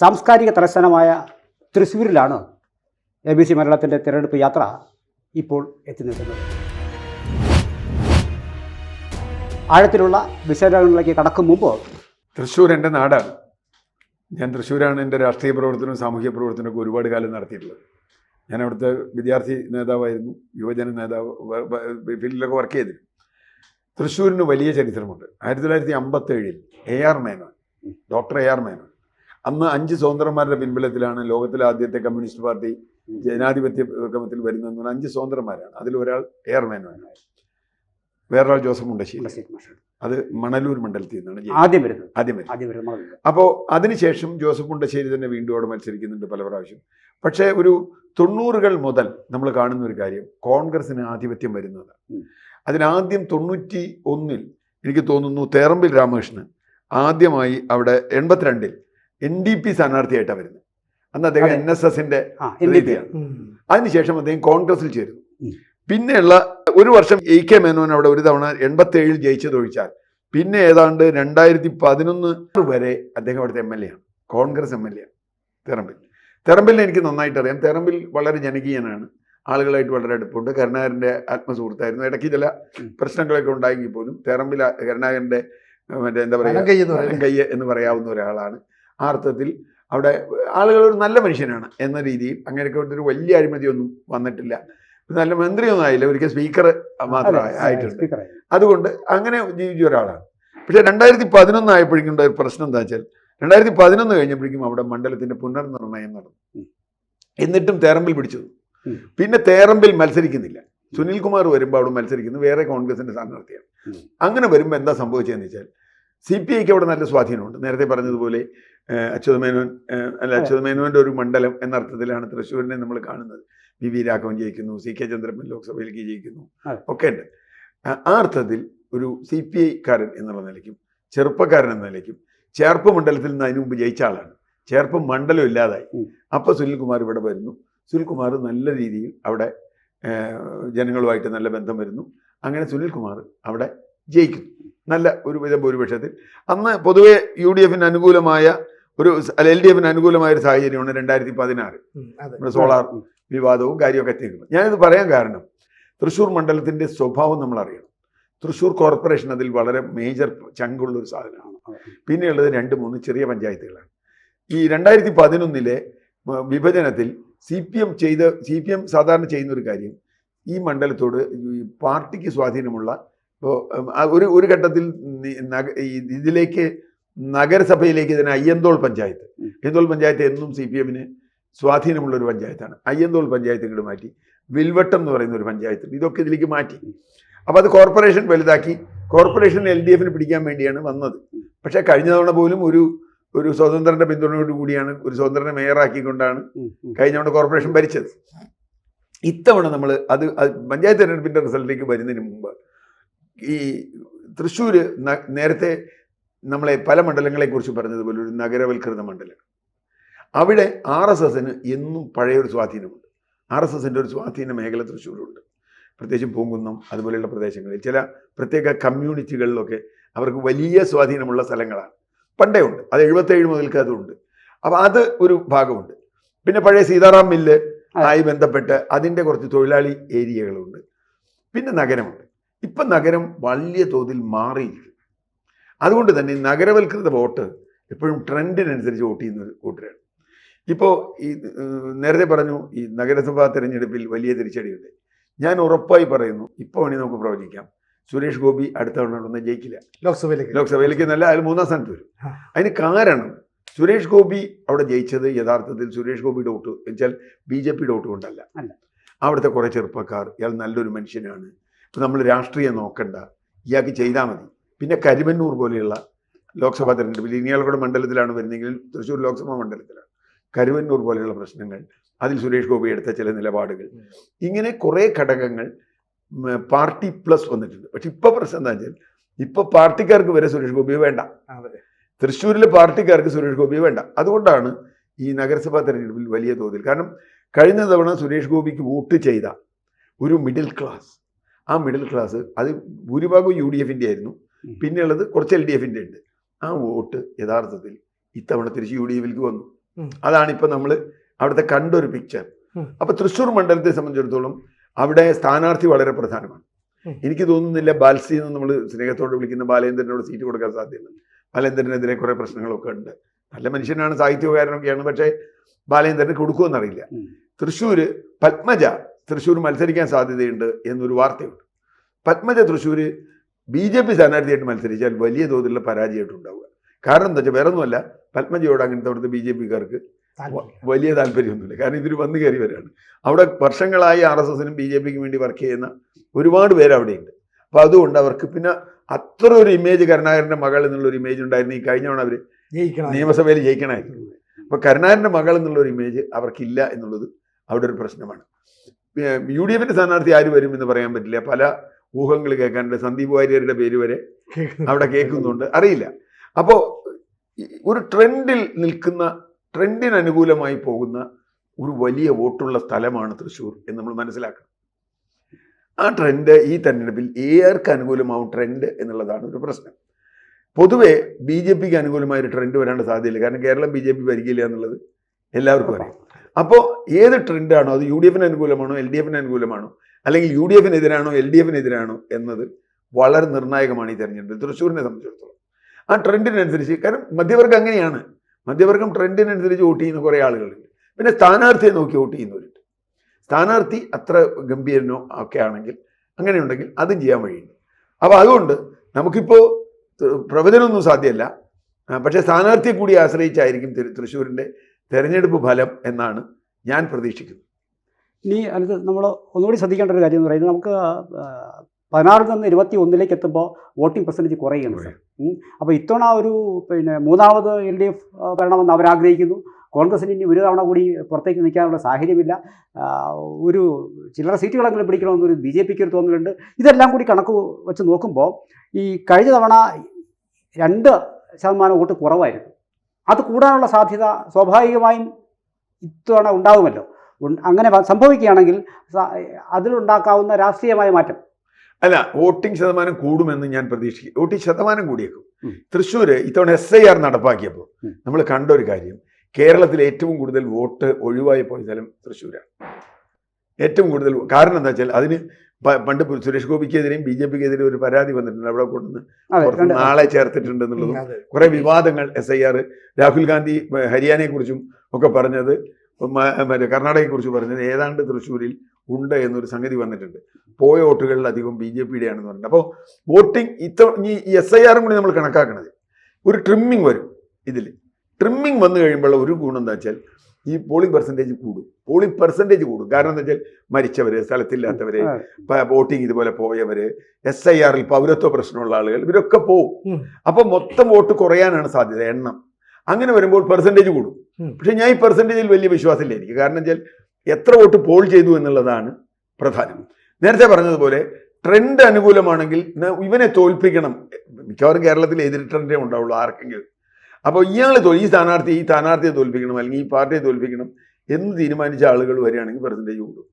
സാംസ്കാരിക തലസ്ഥാനമായ തൃശ്ശൂരിലാണ് ABC മലയാളത്തിൻ്റെ തിരഞ്ഞെടുപ്പ് യാത്ര ഇപ്പോൾ എത്തി നിൽക്കുന്നത്. ആഴത്തിലുള്ള വിശകലനങ്ങളിലേക്ക് കടക്കും മുമ്പ് തൃശ്ശൂർ എൻ്റെ നാടാണ്. ഞാൻ തൃശ്ശൂരാണ് എൻ്റെ രാഷ്ട്രീയ പ്രവർത്തനവും സാമൂഹ്യ പ്രവർത്തനമൊക്കെ ഒരുപാട് കാലം നടത്തിയിട്ടുള്ളത്. ഞാൻ അവിടുത്തെ വിദ്യാർത്ഥി നേതാവായിരുന്നു, യുവജന നേതാവ്, ഫീൽഡിലൊക്കെ വർക്ക് ചെയ്തിരുന്നു. തൃശ്ശൂരിന് വലിയ ചരിത്രമുണ്ട്. 1957 AR Menon, doctor AR Menon, അന്ന് 5 സ്വതന്ത്രന്മാരുടെ പിൻബലത്തിലാണ് ലോകത്തിലെ ആദ്യത്തെ കമ്മ്യൂണിസ്റ്റ് പാർട്ടി ജനാധിപത്യ ക്രമത്തിൽ വരുന്നതെന്ന് പറഞ്ഞാൽ 5 സ്വതന്ത്രന്മാരാണ്. അതിലൊരാൾ AR മേനോനാണ്, വേറൊരാൾ ജോസഫ് മുണ്ടശ്ശേരി. അത് മണലൂർ മണ്ഡലത്തിൽ നിന്നാണ് ആദ്യം വരുന്നത്. അപ്പോൾ അതിനുശേഷം ജോസഫ് മുണ്ടശ്ശേരി തന്നെ വീണ്ടും അവിടെ മത്സരിക്കുന്നുണ്ട് പല പ്രാവശ്യം. പക്ഷേ ഒരു 90കൾ മുതൽ നമ്മൾ കാണുന്ന ഒരു കാര്യം, കോൺഗ്രസിന് ആധിപത്യം വരുന്നത്. അതിനാദ്യം 91 എനിക്ക് തോന്നുന്നു തേറമ്പിൽ രാമകൃഷ്ണൻ ആദ്യമായി അവിടെ 82 NDP സ്ഥാനാർത്ഥിയായിട്ടാണ് വരുന്നത്. അന്ന് അദ്ദേഹം NSSന്റെ രീതിയാണ്. അതിനുശേഷം അദ്ദേഹം കോൺഗ്രസിൽ ചേരുന്നു. പിന്നെയുള്ള ഒരു വർഷം AK മേനോൻ അവിടെ ഒരു തവണ 87 ജയിച്ചതൊഴിച്ചാൽ പിന്നെ ഏതാണ്ട് 2011 വരെ അദ്ദേഹം അവിടുത്തെ MLA ആണ്, കോൺഗ്രസ് MLA ആണ് തെറമ്പിലിനെ എനിക്ക് നന്നായിട്ട് അറിയാം. തെറമ്പിൽ വളരെ ജനകീയനാണ്, ആളുകളായിട്ട് വളരെ അടുപ്പമുണ്ട്. കരുണാകരൻ്റെ ആത്മസുഹൃത്തായിരുന്നു. ഇടയ്ക്ക് ചില പ്രശ്നങ്ങളൊക്കെ ഉണ്ടായെങ്കിൽ പോലും തെറമ്പിൽ കരുണാകരൻ്റെ മറ്റേ എന്താ പറയുക കയ്യ് എന്ന് പറയാവുന്ന ഒരാളാണ്. ആ അർത്ഥത്തിൽ അവിടെ ആളുകൾ ഒരു നല്ല മനുഷ്യനാണ് എന്ന രീതിയിൽ അങ്ങനെയൊക്കെ ഒരു വലിയ അഴിമതിയൊന്നും വന്നിട്ടില്ല. നല്ല മന്ത്രിയൊന്നും ആയില്ല, ഒരിക്കൽ സ്പീക്കർ മാത്രമായി ആയിട്ടുണ്ട്. അതുകൊണ്ട് അങ്ങനെ ജീവിച്ച ഒരാളാണ്. പക്ഷേ 2011 ആയപ്പോഴേക്കും ഉണ്ടായ പ്രശ്നം എന്താ വെച്ചാൽ 2011 കഴിഞ്ഞപ്പോഴേക്കും അവിടെ മണ്ഡലത്തിന്റെ പുനർനിർണയം നടന്നു. എന്നിട്ടും തേറമ്പിൽ പിടിച്ചു. പിന്നെ തേറമ്പിൽ മത്സരിക്കുന്നില്ല. സുനിൽകുമാർ വരുമ്പോൾ അവിടെ മത്സരിക്കുന്നത് വേറെ കോൺഗ്രസിന്റെ സ്ഥാനാർത്ഥിയാണ്. അങ്ങനെ വരുമ്പോൾ എന്താ സംഭവിച്ചതെന്ന് വെച്ചാൽ CPIക്ക് അവിടെ നല്ല സ്വാധീനമുണ്ട്. നേരത്തെ പറഞ്ഞതുപോലെ അച്യുതമേനോന്റെ ഒരു മണ്ഡലം എന്ന അർത്ഥത്തിലാണ് തൃശ്ശൂരിനെ നമ്മൾ കാണുന്നത്. VV രാഘവൻ ജയിക്കുന്നു, CK ചന്ദ്രപ്പൻ ലോക്സഭയിലേക്ക് ജയിക്കുന്നു, ഒക്കെ ഉണ്ട്. ആ അർത്ഥത്തിൽ ഒരു CPI-കാരൻ എന്നുള്ള നിലയ്ക്കും ചെറുപ്പക്കാരൻ എന്ന നിലയ്ക്കും ചേർപ്പ് മണ്ഡലത്തിൽ നിന്ന് അതിനു മുമ്പ് ജയിച്ച ആളാണ്. ചേർപ്പ് മണ്ഡലം ഇല്ലാതായി. അപ്പോൾ സുനിൽകുമാർ ഇവിടെ വരുന്നു. സുനിൽകുമാർ നല്ല രീതിയിൽ അവിടെ ജനങ്ങളുമായിട്ട് നല്ല ബന്ധം വരുന്നു. അങ്ങനെ സുനിൽകുമാർ അവിടെ ജയിക്കുന്നു നല്ല ഒരു ഭൂരിപക്ഷത്തിൽ. അന്ന് പൊതുവെ UDFന് അനുകൂലമായ ഒരു LDFന് അനുകൂലമായ ഒരു സാഹചര്യമാണ് 2016 നമ്മുടെ സോളാർ വിവാദവും കാര്യമൊക്കെ എത്തിക്കുന്നത്. ഞാനിത് പറയാൻ കാരണം തൃശ്ശൂർ മണ്ഡലത്തിൻ്റെ സ്വഭാവം നമ്മൾ അറിയണം. തൃശ്ശൂർ കോർപ്പറേഷൻ അതിൽ വളരെ മേജർ ചങ്കുള്ളൊരു സാധനമാണ്. പിന്നെയുള്ളത് 2-3 ചെറിയ പഞ്ചായത്തുകളാണ്. ഈ 2011 വിഭജനത്തിൽ CPM സാധാരണ ചെയ്യുന്നൊരു കാര്യം, ഈ മണ്ഡലത്തോട് പാർട്ടിക്ക് സ്വാധീനമുള്ള ഒരു ഘട്ടത്തിൽ ഇതിലേക്ക് നഗരസഭയിലേക്ക് തന്നെ അയ്യന്തോൾ പഞ്ചായത്ത് എന്നും CPMന് സ്വാധീനമുള്ളൊരു പഞ്ചായത്താണ്. അയ്യന്തോൾ പഞ്ചായത്ത് ഇങ്ങോട്ട് മാറ്റി വിൽവട്ടം എന്ന് പറയുന്ന ഒരു പഞ്ചായത്ത്, ഇതൊക്കെ ഇതിലേക്ക് മാറ്റി. അപ്പോൾ അത് കോർപ്പറേഷൻ വലുതാക്കി. കോർപ്പറേഷൻ LDFന് പിടിക്കാൻ വേണ്ടിയാണ് വന്നത്. പക്ഷേ കഴിഞ്ഞ തവണ പോലും ഒരു സ്വതന്ത്രന്റെ പിന്തുണയോട് കൂടിയാണ്, ഒരു സ്വതന്ത്രനെ മേയറാക്കിക്കൊണ്ടാണ് കഴിഞ്ഞ തവണ കോർപ്പറേഷൻ ഭരിച്ചത്. ഇത്തവണ നമ്മൾ അത് പഞ്ചായത്ത് തെരഞ്ഞെടുപ്പിൻ്റെ റിസൾട്ടിലേക്ക് വരുന്നതിന് മുമ്പ് ഈ തൃശ്ശൂർ നേരത്തെ നമ്മളെ പല മണ്ഡലങ്ങളെക്കുറിച്ച് പറഞ്ഞതുപോലെ ഒരു നഗരവൽകൃത മണ്ഡലം. അവിടെ RSSന് എന്നും പഴയൊരു സ്വാധീനമുണ്ട്. RSSൻ്റെ ഒരു സ്വാധീന മേഖല തൃശ്ശൂരുണ്ട്. പ്രത്യേകിച്ചും പൂങ്കുന്നം അതുപോലെയുള്ള പ്രദേശങ്ങളിൽ ചില പ്രത്യേക കമ്മ്യൂണിറ്റികളിലൊക്കെ അവർക്ക് വലിയ സ്വാധീനമുള്ള സ്ഥലങ്ങളാണ്. പണ്ടേ ഉണ്ട്, അത് 77 മുതൽക്ക് അതുണ്ട്. അപ്പോൾ അത് ഒരു ഭാഗമുണ്ട്. പിന്നെ പഴയ സീതാറാം മില്ല് ആയി ബന്ധപ്പെട്ട് അതിൻ്റെ കുറച്ച് തൊഴിലാളി ഏരിയകളുണ്ട്. പിന്നെ നഗരമുണ്ട്. ഇപ്പം നഗരം വലിയ തോതിൽ മാറിയിരിക്കും. അതുകൊണ്ട് തന്നെ നഗരവൽകൃത വോട്ട് എപ്പോഴും ട്രെൻഡിനനുസരിച്ച് വോട്ട് ചെയ്യുന്ന ഒരു കൂട്ടരാണ്. ഇപ്പോൾ ഈ നേരത്തെ പറഞ്ഞു ഈ നഗരസഭാ തെരഞ്ഞെടുപ്പിൽ വലിയ തിരിച്ചടിയുണ്ട്. ഞാൻ ഉറപ്പായി പറയുന്നു, ഇപ്പോൾ വേണമെങ്കിൽ നമുക്ക് പ്രവചിക്കാം, സുരേഷ് ഗോപി അടുത്ത തവണ ജയിക്കില്ല ലോക്സഭയിലേക്ക്. നല്ല അയാൾ 3ാം സ്ഥാനത്ത് വരും. അതിന് കാരണം സുരേഷ് ഗോപി അവിടെ ജയിച്ചത് യഥാർത്ഥത്തിൽ സുരേഷ് ഗോപിയുടെ വോട്ട് വെച്ചാൽ BJPയുടെ വോട്ട് കൊണ്ടല്ല. അവിടുത്തെ കുറേ ചെറുപ്പക്കാർ, ഇയാൾ നല്ലൊരു മനുഷ്യനാണ്, ഇപ്പം നമ്മൾ രാഷ്ട്രീയം നോക്കണ്ട, ഇയാൾക്ക് ചെയ്താൽ മതി. പിന്നെ കരുവന്നൂർ പോലെയുള്ള ലോക്സഭാ തെരഞ്ഞെടുപ്പിൽ ഇയാളുടെ മണ്ഡലത്തിലാണ് വരുന്നതെങ്കിൽ തൃശ്ശൂർ ലോക്സഭാ മണ്ഡലത്തിലാണ്. കരുവന്നൂർ പോലെയുള്ള പ്രശ്നങ്ങൾ, അതിൽ സുരേഷ് ഗോപി എടുത്ത ചില നിലപാടുകൾ, ഇങ്ങനെ കുറേ ഘടകങ്ങൾ പാർട്ടി പ്ലസ് വന്നിട്ടുണ്ട്. പക്ഷെ ഇപ്പോൾ പ്രശ്നം എന്താ വെച്ചാൽ ഇപ്പോൾ പാർട്ടിക്കാർക്ക് വരെ സുരേഷ് ഗോപിയെ വേണ്ട. തൃശ്ശൂരിലെ പാർട്ടിക്കാർക്ക് സുരേഷ് ഗോപിയെ വേണ്ട. അതുകൊണ്ടാണ് ഈ നഗരസഭാ തെരഞ്ഞെടുപ്പിൽ വലിയ തോതിൽ, കാരണം കഴിഞ്ഞ തവണ സുരേഷ് ഗോപിക്ക് വോട്ട് ചെയ്ത ഒരു മിഡിൽ ക്ലാസ്, ആ മിഡിൽ ക്ലാസ് അത് ഭൂരിഭാഗവും UDFൻ്റെ ആയിരുന്നു. പിന്നെയുള്ളത് കുറച്ച് LDFൻ്റെ ഉണ്ട്. ആ വോട്ട് യഥാർത്ഥത്തിൽ ഇത്തവണ തിരിച്ച് UDFിലേക്ക് വന്നു. അതാണ് ഇപ്പൊ നമ്മൾ അവിടുത്തെ കണ്ടൊരു പിക്ചർ. അപ്പൊ തൃശ്ശൂർ മണ്ഡലത്തെ സംബന്ധിച്ചിടത്തോളം അവിടെ സ്ഥാനാർത്ഥി വളരെ പ്രധാനമാണ്. എനിക്ക് തോന്നുന്നില്ല ബാൽസി എന്ന് നമ്മൾ സ്നേഹത്തോടെ വിളിക്കുന്ന ബാലേന്ദ്രനോട് സീറ്റ് കൊടുക്കാൻ സാധ്യതയുണ്ട്. ബാലേന്ദ്രനെതിരെ കുറെ പ്രശ്നങ്ങളൊക്കെ ഉണ്ട്. നല്ല മനുഷ്യനാണ്, സാഹിത്യകാരനൊക്കെയാണ്. പക്ഷേ ബാലേന്ദ്രന് കൊടുക്കുമെന്നറിയില്ല. തൃശ്ശൂര് പത്മജ തൃശ്ശൂർ മത്സരിക്കാൻ സാധ്യതയുണ്ട് എന്നൊരു വാർത്തയുണ്ട്. പത്മജ തൃശ്ശൂര് BJP സ്ഥാനാർത്ഥിയായിട്ട് മത്സരിച്ചാൽ വലിയ തോതിലുള്ള പരാജയമായിട്ടുണ്ടാവുക. കാരണം എന്താ വെച്ചാൽ വേറെ ഒന്നുമല്ല, പത്മജയോട് അങ്ങനത്തെ അവിടുത്തെ BJPക്കാർക്ക് വലിയ താല്പര്യമൊന്നുമില്ല. കാരണം ഇവർ വന്നു കയറി വരാണ്. അവിടെ വർഷങ്ങളായി RSSനും BJPക്കും വേണ്ടി വർക്ക് ചെയ്യുന്ന ഒരുപാട് പേര് അവിടെയുണ്ട്. അപ്പോൾ അതുകൊണ്ട് അവർക്ക് പിന്നെ അത്ര ഒരു ഇമേജ് കരുണാകരൻ്റെ മകൾ എന്നുള്ളൊരു ഇമേജ് ഉണ്ടായിരുന്നു. ഈ കഴിഞ്ഞ തവണ അവർ നിയമസഭയിൽ ജയിക്കണമായിരുന്നു. അപ്പോൾ കരുണാകരൻ്റെ മകൾ എന്നുള്ളൊരു ഇമേജ് അവർക്കില്ല എന്നുള്ളത് അവിടെ ഒരു പ്രശ്നമാണ്. UDFന്റെ സ്ഥാനാർത്ഥി ആര് വരും എന്ന് പറയാൻ പറ്റില്ല. പല ഊഹങ്ങൾ കേൾക്കാനുണ്ട്. സന്ദീപ് വാര്യരുടെ പേര് വരെ അവിടെ കേൾക്കുന്നുണ്ട്, അറിയില്ല. അപ്പോൾ ഒരു ട്രെൻഡിൽ നിൽക്കുന്ന, ട്രെൻഡിന് അനുകൂലമായി പോകുന്ന ഒരു വലിയ വോട്ടുള്ള സ്ഥലമാണ് തൃശ്ശൂർ എന്ന് നമ്മൾ മനസ്സിലാക്കണം. ആ ട്രെൻഡ് ഈ തെരഞ്ഞെടുപ്പിൽ ഏർക്ക് അനുകൂലമാവും ട്രെൻഡ് എന്നുള്ളതാണ് ഒരു പ്രശ്നം. പൊതുവെ BJPക്ക് അനുകൂലമായ ഒരു ട്രെൻഡ് വരാണ്ട് സാധ്യതയില്ല. കാരണം കേരളം BJP ഭരിക്കില്ല എന്നുള്ളത് എല്ലാവർക്കും അറിയാം. അപ്പോൾ ഏത് ട്രെൻഡാണോ അത് UDFന് അനുകൂലമാണോ LDFന് അനുകൂലമാണോ അല്ലെങ്കിൽ UDFനെതിരാണോ LDFനെതിരാണോ എന്നത് വളരെ നിർണായകമാണ് ഈ തെരഞ്ഞെടുപ്പിൽ തൃശ്ശൂരിനെ സംബന്ധിച്ചിടത്തോളം. ആ ട്രെൻഡിനനുസരിച്ച്, കാരണം മധ്യവർഗം അങ്ങനെയാണ്, മധ്യവർഗം ട്രെൻഡിനനുസരിച്ച് വോട്ട് ചെയ്യുന്ന കുറേ ആളുകളുണ്ട്. പിന്നെ സ്ഥാനാർത്ഥിയെ നോക്കി വോട്ട് ചെയ്യുന്നവരുണ്ട്. സ്ഥാനാർത്ഥി അത്ര ഗംഭീരനോ ഒക്കെ ആണെങ്കിൽ, അങ്ങനെ ഉണ്ടെങ്കിൽ അതും ചെയ്യാൻ വഴിയുണ്ട്. അപ്പോൾ അതുകൊണ്ട് നമുക്കിപ്പോൾ പ്രവചനമൊന്നും സാധ്യമല്ല. പക്ഷേ സ്ഥാനാർത്ഥിയെ കൂടി ആശ്രയിച്ചായിരിക്കും തൃശ്ശൂരിൻ്റെ തെരഞ്ഞെടുപ്പ് ഫലം എന്നാണ് ഞാൻ പ്രതീക്ഷിക്കുന്നത്. ഇനി അത് നമ്മൾ ഒന്നുകൂടി ശ്രദ്ധിക്കേണ്ട ഒരു കാര്യം എന്ന് പറയുന്നത്, നമുക്ക് 16 നിന്ന് 21 എത്തുമ്പോൾ വോട്ടിംഗ് പെർസെൻറ്റേജ് കുറയുകയാണ് സാർ. അപ്പോൾ ഇത്തവണ ഒരു മൂന്നാമത് LDF വരണമെന്ന് അവരാഗ്രഹിക്കുന്നു. കോൺഗ്രസിന് ഇനി ഒരു തവണ കൂടി പുറത്തേക്ക് നിൽക്കാനുള്ള സാഹചര്യമില്ല. ഒരു ചില്ലറ സീറ്റുകളെങ്കിലും പിടിക്കണമെന്നൊരു BJPക്ക് ഒരു തോന്നലുണ്ട്. ഇതെല്ലാം കൂടി കണക്ക് വെച്ച് നോക്കുമ്പോൾ ഈ കഴിഞ്ഞ തവണ 2% വോട്ട് കുറവായിരുന്നു. അത് കൂടാനുള്ള സാധ്യത സ്വാഭാവികമായും ഇത്തവണ ഉണ്ടാകുമല്ലോ. അങ്ങനെ സംഭവിക്കുകയാണെങ്കിൽ അതിലുണ്ടാക്കാവുന്ന രാഷ്ട്രീയമായ മാറ്റം അല്ല, വോട്ടിംഗ് ശതമാനം കൂടുമെന്ന് ഞാൻ പ്രതീക്ഷിക്കും. വോട്ടിംഗ് ശതമാനം കൂടിയേക്കും. തൃശ്ശൂർ ഇത്തവണ SIR നടപ്പാക്കിയപ്പോൾ നമ്മൾ കണ്ട ഒരു കാര്യം, കേരളത്തിൽ ഏറ്റവും കൂടുതൽ വോട്ട് ഒഴിവായി പോയ സ്ഥലം തൃശ്ശൂരാണ്. ഏറ്റവും കൂടുതൽ. കാരണം എന്താ വെച്ചാൽ അതിന് പണ്ട് സുരേഷ് ഗോപിക്കെതിരെയും BJPക്കെതിരെ ഒരു പരാതി വന്നിട്ടുണ്ട്. അവിടെ കൊണ്ടുവന്ന് നാളെ ചേർത്തിട്ടുണ്ട് എന്നുള്ളതും കുറെ വിവാദങ്ങൾ. SIR രാഹുൽ ഗാന്ധി ഹരിയാനയെക്കുറിച്ചും ഒക്കെ പറഞ്ഞത്, കർണാടകയെക്കുറിച്ച് പറഞ്ഞത് ഏതാണ്ട് തൃശ്ശൂരിൽ ഉണ്ട് എന്നൊരു സംഗതി വന്നിട്ടുണ്ട്. പോയ വോട്ടുകളിൽ അധികം BJPയുടെ ആണെന്ന് പറഞ്ഞിട്ട്. അപ്പോൾ വോട്ടിംഗ് ഈ SIRും കൂടി നമ്മൾ കണക്കാക്കണത് ഒരു ട്രിമ്മിങ് വരും. ഇതിൽ ട്രിമ്മിങ് വന്നു കഴിയുമ്പോൾ ഒരു ഗുണം എന്താ വെച്ചാൽ ഈ പോളിംഗ് പെർസെൻറ്റേജ് കൂടും. കാരണം എന്താ വെച്ചാൽ മരിച്ചവർ, സ്ഥലത്തില്ലാത്തവര്, വോട്ടിംഗ് ഇതുപോലെ പോയവര്, SIRൽ പൗരത്വ പ്രശ്നമുള്ള ആളുകൾ, ഇവരൊക്കെ പോവും. അപ്പോൾ മൊത്തം വോട്ട് കുറയാനാണ് സാധ്യത, എണ്ണം. അങ്ങനെ വരുമ്പോൾ പെർസെൻറ്റേജ് കൂടും. പക്ഷെ ഞാൻ ഈ പെർസെൻറ്റേജിൽ വലിയ വിശ്വാസമില്ല എനിക്ക്. കാരണം വെച്ചാൽ എത്ര വോട്ട് പോൾ ചെയ്തു എന്നുള്ളതാണ് പ്രധാനം. നേരത്തെ പറഞ്ഞതുപോലെ ട്രെൻഡ് അനുകൂലമാണെങ്കിൽ ഇവനെ തോൽപ്പിക്കണം. മിക്കവാറും കേരളത്തിൽ എതിർ ട്രെൻഡേ ഉണ്ടാവുള്ളൂ ആർക്കെങ്കിലും. അപ്പോൾ ഈ സ്ഥാനാർത്ഥിയെ തോൽപ്പിക്കണം അല്ലെങ്കിൽ ഈ പാർട്ടിയെ തോൽപ്പിക്കണം എന്ന് തീരുമാനിച്ച ആളുകൾ വരികയാണെങ്കിൽ പെർസെൻറ്റേജ് കൂടും.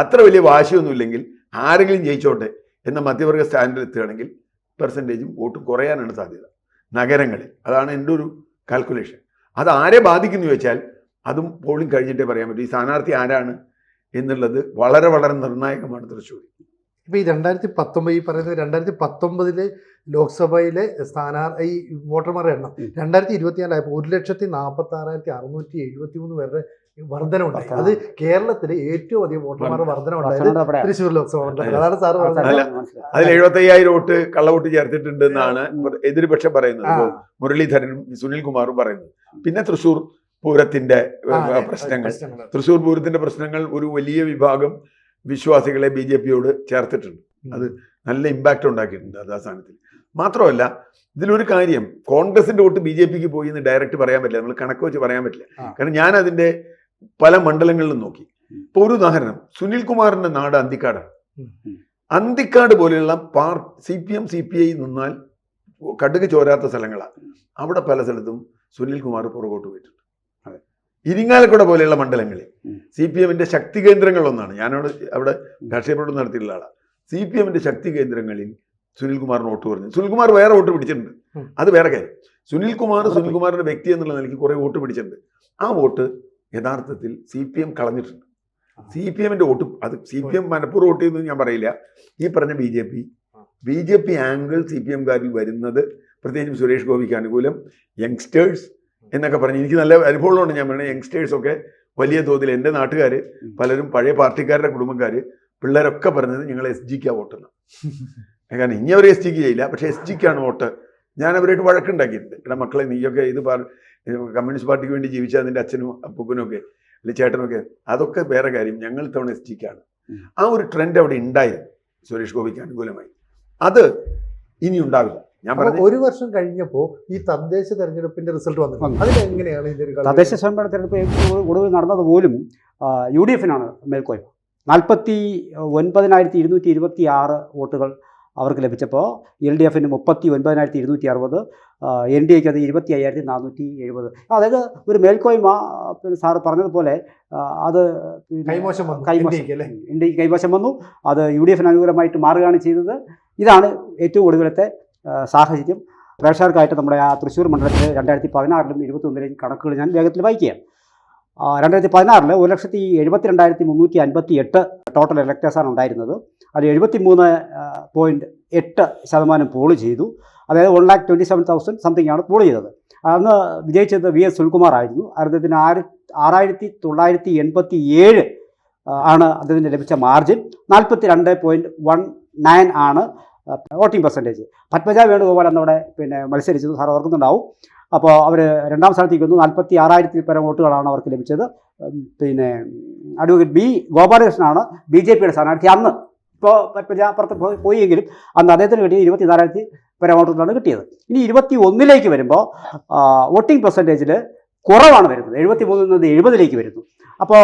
അത്ര വലിയ വാശിയൊന്നുമില്ലെങ്കിൽ ആരെങ്കിലും ജയിച്ചോട്ടെ എന്ന മധ്യവർഗ സ്റ്റാൻഡിൽ എത്തുകയാണെങ്കിൽ പെർസെൻറ്റേജും വോട്ടും കുറയാനാണ് സാധ്യത നഗരങ്ങളിൽ. അതാണ് എൻ്റെ ഒരു കാൽക്കുലേഷൻ. അത് ആരെ ബാധിക്കുന്നു വെച്ചാൽ അതും പോളിംഗ് കഴിഞ്ഞിട്ടേ പറയാൻ പറ്റും. ഈ സ്ഥാനാർത്ഥി ആരാണ് എന്നുള്ളത് വളരെ വളരെ നിർണായകമാണ് തൃശ്ശൂർ. ഇപ്പോൾ ഈ 2019 ഈ പറയുന്നത് 2019 ലോക്സഭയിലെ ഈ വോട്ടർമാരുടെ എണ്ണം 2024 ആയപ്പോൾ 1,46,673 പേരുടെ വർധനമുണ്ടായി. അത് കേരളത്തിലെ ഏറ്റവും അധികം വോട്ടർമാരുടെ വർധനമുണ്ടായത് തൃശ്ശൂർ ലോക്സഭ മണ്ഡലത്തിൽ. അതാണ് സാർ പറഞ്ഞത്. അതിൽ 75,000 വോട്ട് കള്ളവോട്ട് ചേർത്തിട്ടുണ്ട് എന്നാണ് എതിർപക്ഷം പറയുന്നത്. മുരളീധരനും സുനിൽകുമാറും പറയുന്നത്. പിന്നെ തൃശ്ശൂർ പൂരത്തിന്റെ പ്രശ്നങ്ങൾ ഒരു വലിയ വിഭാഗം വിശ്വാസികളെ BJPയോട് ചേർത്തിട്ടുണ്ട്. അത് നല്ല ഇമ്പാക്റ്റ് ഉണ്ടാക്കിയിട്ടുണ്ട് അത് ആ സ്ഥാനത്തിൽ. മാത്രമല്ല ഇതിലൊരു കാര്യം, കോൺഗ്രസിന്റെ വോട്ട് BJPക്ക് പോയി എന്ന് ഡയറക്റ്റ് പറയാൻ പറ്റില്ല, നമ്മൾ കണക്ക് വെച്ച് പറയാൻ പറ്റില്ല. കാരണം ഞാൻ അതിന്റെ പല മണ്ഡലങ്ങളിലും നോക്കി. ഇപ്പോൾ ഒരു ഉദാഹരണം, സുനിൽകുമാറിന്റെ നാട് അന്തിക്കാടാണ്. അന്തിക്കാട് പോലെയുള്ള CPM CPI നിന്നാൽ കടുക് ചോരാത്ത സ്ഥലങ്ങളാണ്. അവിടെ പല സ്ഥലത്തും സുനിൽകുമാർ പുറകോട്ട് പോയിട്ടുണ്ട്. ഇരിങ്ങാലക്കുട പോലെയുള്ള മണ്ഡലങ്ങളിൽ CPMന്റെ ശക്തി കേന്ദ്രങ്ങളൊന്നാണ്. ഞാനവിടെ രാഷ്ട്രീയ പ്രവർത്തനം നടത്തിയിട്ടുള്ള ആളാണ്. CPMന്റെ ശക്തി കേന്ദ്രങ്ങളിൽ സുനിൽകുമാറിന് വോട്ട് പറഞ്ഞു. സുനിൽകുമാർ വേറെ വോട്ട് പിടിച്ചിട്ടുണ്ട്, അത് വേറെ കാര്യം. സുനിൽകുമാറിന്റെ വ്യക്തി എന്നുള്ള നിലയ്ക്ക് കുറെ വോട്ട് പിടിച്ചിട്ടുണ്ട്. ആ വോട്ട് യഥാർത്ഥത്തിൽ CPM കളഞ്ഞിട്ടുണ്ട്. CPM വോട്ട് അത് CPM മനഃപൂർവ്വം വോട്ട് ചെയ്യുന്നത് ഞാൻ പറയില്ല. ഈ പറഞ്ഞ BJP ആംഗിൾ CPMകാരിൽ വരുന്നത്, പ്രത്യേകിച്ചും സുരേഷ് ഗോപിക്ക് അനുകൂലം യങ്സ്റ്റേഴ്സ് എന്നൊക്കെ പറഞ്ഞ് എനിക്ക് നല്ല അനുഭവമുള്ളതുകൊണ്ട് ഞാൻ പറയുന്നത്, യങ്സ്റ്റേഴ്സൊക്കെ വലിയ തോതിൽ എൻ്റെ നാട്ടുകാർ പലരും പഴയ പാർട്ടിക്കാരുടെ കുടുംബക്കാർ പിള്ളേരൊക്കെ പറഞ്ഞത് ഞങ്ങൾ SGക്കാ വോട്ടെന്ന്. കാരണം ഇനി അവർ SGക്ക് ചെയ്യില്ല, പക്ഷേ SGക്കാണ് വോട്ട്. ഞാൻ അവരായിട്ട് വഴക്കുണ്ടാക്കിയിട്ടുണ്ട്. ഇവിടെ മക്കളെ നീയൊക്കെ ഇത് കമ്മ്യൂണിസ്റ്റ് പാർട്ടിക്ക് വേണ്ടി ജീവിച്ച അതിൻ്റെ അച്ഛനും അപ്പൂപ്പനും ഒക്കെ അല്ലെങ്കിൽ ചേട്ടനൊക്കെ, അതൊക്കെ വേറെ കാര്യം, ഞങ്ങൾ തവണ SGക്കാണ്. ആ ഒരു ട്രെൻഡ് അവിടെ ഉണ്ടായിരുന്നു സുരേഷ് ഗോപിക്ക് അനുകൂലമായി. അത് ഇനി ഉണ്ടാവില്ല. ഞാൻ പറഞ്ഞു ഒരു വർഷം കഴിഞ്ഞപ്പോൾ ഈ തദ്ദേശ തെരഞ്ഞെടുപ്പിന്റെ റിസൾട്ട് വന്നു. അതിലെങ്ങനെയാണ് ഇതിന്റെ തദ്ദേശ സ്വയംഭരണ തെരഞ്ഞെടുപ്പ് ഒടുവിൽ നടന്നത് പോലും UDFനാണ് മേൽക്കോയ്മ. 49,226 വോട്ടുകൾ അവർക്ക് ലഭിച്ചപ്പോൾ LDFന് 39,260, NDAക്ക് അത് 25,470. അതായത് ഒരു മേൽക്കോയ്മ പിന്നെ സാറ് പറഞ്ഞതുപോലെ അത് ഇന്ത്യക്ക് കൈവശം വന്നു. അത് UDFന് അനുകൂലമായിട്ട് മാറുകയാണ് ചെയ്തത്. ഇതാണ് ഏറ്റവും ഒടുവിലത്തെ സാഹചര്യം. പ്രേക്ഷകർക്കായിട്ട് നമ്മുടെ ആ തൃശ്ശൂർ മണ്ഡലത്തിൽ 2016-ലും 2021-ലെയും കണക്കുകൾ ഞാൻ വേഗത്തിൽ വായിക്കുകയാണ്. 2016 1,72,358 ടോട്ടൽ ഇലക്ടേഴ്സാണ് ഉണ്ടായിരുന്നത്. അത് 73.8% പോൾ ചെയ്തു. അതായത് 1,27,000 സംതിങ് ആണ് പോൾ ചെയ്തത്. അന്ന് വിജയിച്ചത് VS സുനിൽകുമാർ ആയിരുന്നു. അദ്ദേഹത്തിന് 6,987 ആണ് അദ്ദേഹത്തിന് ലഭിച്ച മാർജിൻ. 42.19 ആണ് വോട്ടിംഗ് പെർസെൻറ്റേജ്. പത്മജ വേണുഗോപാൽ എന്നവിടെ പിന്നെ മത്സരിച്ചത് സാർ ഓർക്കുന്നുണ്ടാവും. അപ്പോൾ അവർ രണ്ടാം സ്ഥാനത്തേക്ക് വന്നു. 46,000 പരം വോട്ടുകളാണ് അവർക്ക് ലഭിച്ചത്. പിന്നെ അഡ്വക്കേറ്റ് B. ഗോപാലകൃഷ്ണനാണ് BJPയുടെ സ്ഥാനാർത്ഥി. അന്ന് ഇപ്പോൾ പത്മജ അപ്പുറത്ത് പോയെങ്കിലും അന്ന് അദ്ദേഹത്തിന് കിട്ടിയത് 24,000 പരം വോട്ടുകളാണ് കിട്ടിയത്. ഇനി 21-ലേക്ക് വരുമ്പോൾ വോട്ടിംഗ് പെർസെൻറ്റേജിൽ കുറവാണ് വരുന്നത്. 73-ൽ നിന്ന് 70-ലേക്ക് വരുന്നു. അപ്പോൾ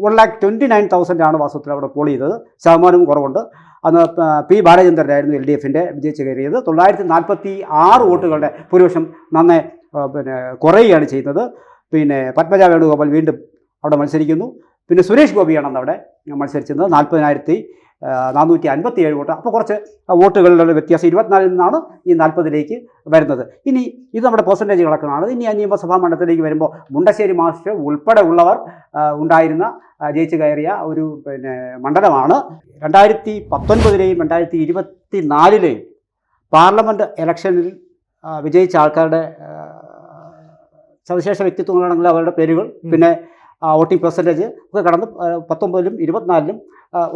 1,29,000 ആണ് വാസ്തവത്തിൽ അവിടെ പോൾ ചെയ്തത്. ശതമാനവും കുറവുണ്ട്. അന്ന് P. ബാലചന്ദ്രനായിരുന്നു LDFൻ്റെ വിജയിച്ച് കയറിയത്. 946 വോട്ടുകളുടെ ഭൂരിപക്ഷം നന്നേ പിന്നെ കുറയുകയാണ് ചെയ്യുന്നത്. പിന്നെ പത്മജ വേണുഗോപാൽ വീണ്ടും അവിടെ മത്സരിക്കുന്നു. പിന്നെ സുരേഷ് ഗോപിയാണ് അന്ന് അവിടെ മത്സരിച്ചത്. 40,457 വോട്ട്. അപ്പോൾ കുറച്ച് വോട്ടുകളുടെ വ്യത്യാസം 24-ൽ നിന്നാണ് ഈ 40-ലേക്ക് വരുന്നത്. ഇനി ഇത് നമ്മുടെ പെർസെൻറ്റേജ് കണക്കാണ്. ഇനി ആ നിയമസഭാ മണ്ഡലത്തിലേക്ക് വരുമ്പോൾ മുണ്ടശ്ശേരി മാസ്റ്റർ ഉൾപ്പെടെ ഉള്ളവർ ഉണ്ടായിരുന്ന ജയിച്ചു കയറിയ ഒരു പിന്നെ മണ്ഡലമാണ്. 2019-ലെയും 2024-ലെയും പാർലമെൻറ്റ് ഇലക്ഷനിൽ വിജയിച്ച ആൾക്കാരുടെ സവിശേഷ വ്യക്തിത്വങ്ങളാണെങ്കിൽ അവരുടെ പേരുകൾ, പിന്നെ വോട്ടിംഗ് പെർസെൻറ്റേജ് ഒക്കെ കടന്ന് 19-ലും 24-ലും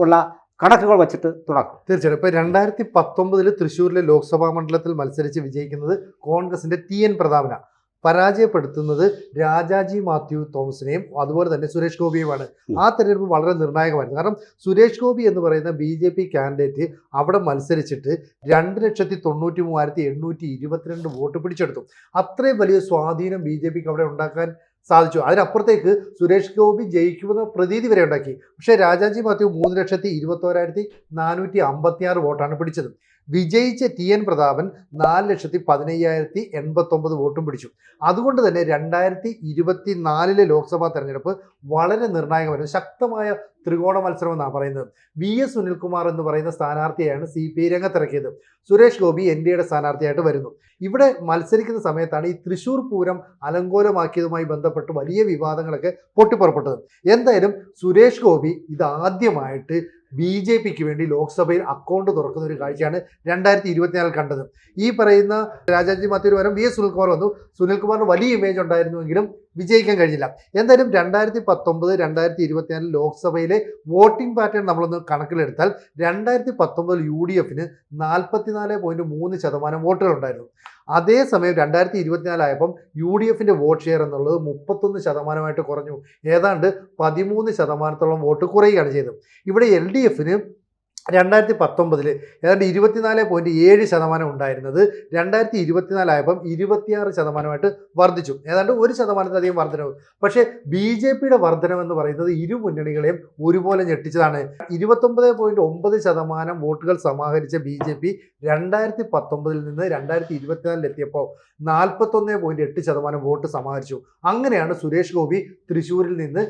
ഉള്ള കണക്കുകൾ വെച്ചിട്ട് തുടങ്ങും. തീർച്ചയായും. ഇപ്പോൾ 2019 തൃശ്ശൂരിലെ ലോക്സഭാ മണ്ഡലത്തിൽ മത്സരിച്ച് വിജയിക്കുന്നത് കോൺഗ്രസിന്റെ TN പ്രതാപനാണ്. പരാജയപ്പെടുത്തുന്നത് രാജാജി മാത്യു തോമസിനെയും അതുപോലെ തന്നെ സുരേഷ് ഗോപിയുമാണ്. ആ തെരഞ്ഞെടുപ്പ് വളരെ നിർണായകമായിരുന്നു. കാരണം സുരേഷ് ഗോപി എന്ന് പറയുന്ന BJP കാൻഡിഡേറ്റ് അവിടെ മത്സരിച്ചിട്ട് 2,93,822 വോട്ട് പിടിച്ചെടുത്തു. അത്രയും വലിയ സ്വാധീനം BJPക്ക് അവിടെ ഉണ്ടാക്കാൻ സാധിച്ചു. അതിനപ്പുറത്തേക്ക് സുരേഷ് ഗോപി ജയിക്കുമെന്ന പ്രതീതി വരെ ഉണ്ടാക്കി. പക്ഷേ രാജാജി മാത്യു 3,21,456 വോട്ടാണ് പിടിച്ചത്. വിജയിച്ച TN പ്രതാപൻ 4,15,089 വോട്ടും പിടിച്ചു. അതുകൊണ്ട് തന്നെ 2024 ലോക്സഭാ തെരഞ്ഞെടുപ്പ് വളരെ നിർണായകമായിരുന്നു. ശക്തമായ ത്രികോണ മത്സരം എന്നാണ് പറയുന്നത്. VS സുനിൽകുമാർ എന്ന് പറയുന്ന സ്ഥാനാർത്ഥിയെയാണ് CPI രംഗത്തിറക്കിയത്. സുരേഷ് ഗോപി NDAയുടെ സ്ഥാനാർത്ഥിയായിട്ട് വരുന്നു. ഇവിടെ മത്സരിക്കുന്ന സമയത്താണ് ഈ തൃശ്ശൂർ പൂരം അലങ്കോലമാക്കിയതുമായി ബന്ധപ്പെട്ട് വലിയ വിവാദങ്ങളൊക്കെ പൊട്ടിപ്പുറപ്പെട്ടത്. എന്തായാലും സുരേഷ് ഗോപി ഇതാദ്യമായിട്ട് BJPക്ക് വേണ്ടി ലോക്സഭയിൽ അക്കൗണ്ട് തുറക്കുന്ന ഒരു കാഴ്ചയാണ് 2024 കണ്ടത്. ഈ പറയുന്ന രാജാജി മാത്യുവിന് പകരം VS സുനിൽകുമാർ വന്നു. സുനിൽകുമാറിന് വലിയ ഇമേജ് ഉണ്ടായിരുന്നുവെങ്കിലും വിജയിക്കാൻ കഴിഞ്ഞില്ല. എന്തായാലും 2019, 2024 ലോക്സഭയിലെ വോട്ടിംഗ് പാറ്റേൺ നമ്മളൊന്ന് കണക്കിലെടുത്താൽ 2019 UDFന് 44.3% വോട്ടുകൾ ഉണ്ടായിരുന്നു. അതേസമയം 2024 ആയപ്പം UDFന്റെ വോട്ട് ഷെയർ എന്നുള്ളത് 31% കുറഞ്ഞു. ഏതാണ്ട് 13% വോട്ട് കുറയുകയാണ് ചെയ്തത്. ഇവിടെ LDFന് 2019 ഏതാണ്ട് 24.7% ഉണ്ടായിരുന്നത് 2024 ആയപ്പം 26% വർദ്ധിച്ചു. ഏതാണ്ട് 1%-ലധികം വർധനവ്. പക്ഷേ BJPയുടെ വർധനവെന്ന് പറയുന്നത് ഇരു മുന്നണികളെയും ഒരുപോലെ ഞെട്ടിച്ചതാണ്. 29.9% വോട്ടുകൾ സമാഹരിച്ച BJP 2019 നിന്ന് 2024 എത്തിയപ്പോൾ 41.8% വോട്ട് സമാഹരിച്ചു. അങ്ങനെയാണ് സുരേഷ് ഗോപി തൃശ്ശൂരിൽ നിന്ന്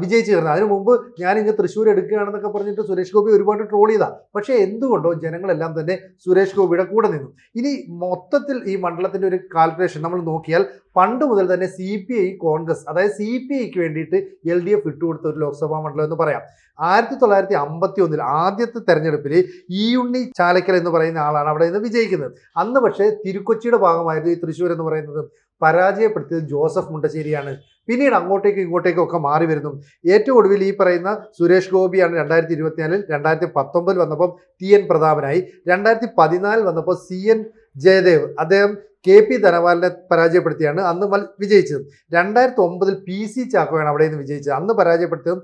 വിജയിച്ചു കയറുന്നത്. അതിനു മുമ്പ് ഞാനിങ്ങ് തൃശ്ശൂർ എടുക്കുകയാണെന്നൊക്കെ പറഞ്ഞിട്ട് സുരേഷ് ഗോപി ഒരുപാട് ട്രോൾ തോന്നിയതാണ്. പക്ഷേ എന്തുകൊണ്ടോ ജനങ്ങളെല്ലാം തന്നെ സുരേഷ് ഗോപിയുടെ കൂടെ നിന്നു. ഇനി മൊത്തത്തിൽ ഈ മണ്ഡലത്തിന്റെ ഒരു കാൽക്കുലേഷൻ നമ്മൾ നോക്കിയാൽ പണ്ട് മുതൽ തന്നെ CPI കോൺഗ്രസ്, അതായത് CPIക്ക് വേണ്ടിയിട്ട് LDF വിട്ടുകൊടുത്ത ഒരു ലോക്സഭാ മണ്ഡലം എന്ന് പറയാം. 1951 ആദ്യത്തെ തെരഞ്ഞെടുപ്പിൽ ഉണ്ണി ചാലക്കൽ എന്ന് പറയുന്ന ആളാണ് അവിടെ നിന്ന് വിജയിക്കുന്നത്. അന്ന് പക്ഷേ തിരുക്കൊച്ചിയുടെ ഭാഗമായിരുന്നു ഈ തൃശ്ശൂർ എന്ന് പറയുന്നത്. പരാജയപ്പെടുത്തിയത് ജോസഫ് മുണ്ടശ്ശേരിയാണ്. പിന്നീട് അങ്ങോട്ടേക്കും ഇങ്ങോട്ടേക്കും ഒക്കെ മാറി വരുന്നു. ഏറ്റവും ഒടുവിൽ ഈ പറയുന്ന സുരേഷ് ഗോപിയാണ് 2024, 2019 വന്നപ്പോൾ TN പ്രതാപനായി, 2014 വന്നപ്പോൾ CN ജയദേവ്, അദ്ദേഹം KP ധനപാലിനെ പരാജയപ്പെടുത്തിയാണ് അന്ന് വിജയിച്ചത്. 2009 PC ചാക്കോയാണ് അവിടെ നിന്ന് വിജയിച്ചത്. അന്ന് പരാജയപ്പെടുത്തിയതും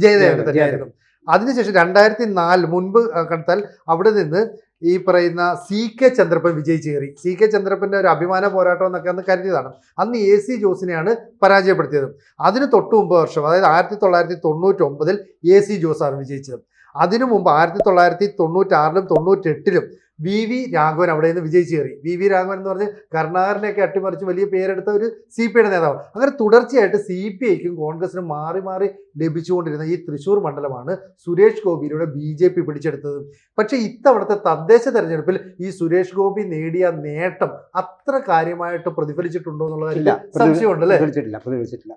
ജയദേവനെ തന്നെയായിരുന്നു. അതിനുശേഷം 2004 മുൻപ് കണ്ടാൽ അവിടെ നിന്ന് ഈ പറയുന്ന CK ചന്ദ്രപ്പൻ വിജയിച്ച് കയറി. CK ചന്ദ്രപ്പൻ്റെ ഒരു അഭിമാന പോരാട്ടം എന്നൊക്കെ അന്ന് കരുതിയതാണ്. അന്ന് AC ജോസിനെയാണ് പരാജയപ്പെടുത്തിയത്. അതിന് തൊട്ട് മുമ്പ് വർഷം, അതായത് 1999 AC ജോസാണ് വിജയിച്ചത്. അതിനു മുമ്പ് 1996 98 VV രാഘവൻ അവിടെ നിന്ന് വിജയിച്ച് കയറി. VV രാഘവൻ എന്ന് പറഞ്ഞ് കരുണാകരനെയൊക്കെ അട്ടിമറിച്ച് വലിയ പേരെടുത്ത ഒരു CPIയുടെ നേതാവ്. അങ്ങനെ തുടർച്ചയായിട്ട് CPIക്കും കോൺഗ്രസിനും മാറി മാറി ലഭിച്ചുകൊണ്ടിരുന്ന ഈ തൃശ്ശൂർ മണ്ഡലമാണ് സുരേഷ് ഗോപിയിലൂടെ BJP പിടിച്ചെടുത്തത്. പക്ഷേ ഇത്തവണത്തെ തദ്ദേശ തെരഞ്ഞെടുപ്പിൽ ഈ സുരേഷ് ഗോപി നേടിയ നേട്ടം അത്ര കാര്യമായിട്ട് പ്രതിഫലിച്ചിട്ടുണ്ടോ എന്നുള്ളതിൽ സംശയമുണ്ട് അല്ലേ? പ്രതിഫലിച്ചിട്ടില്ല.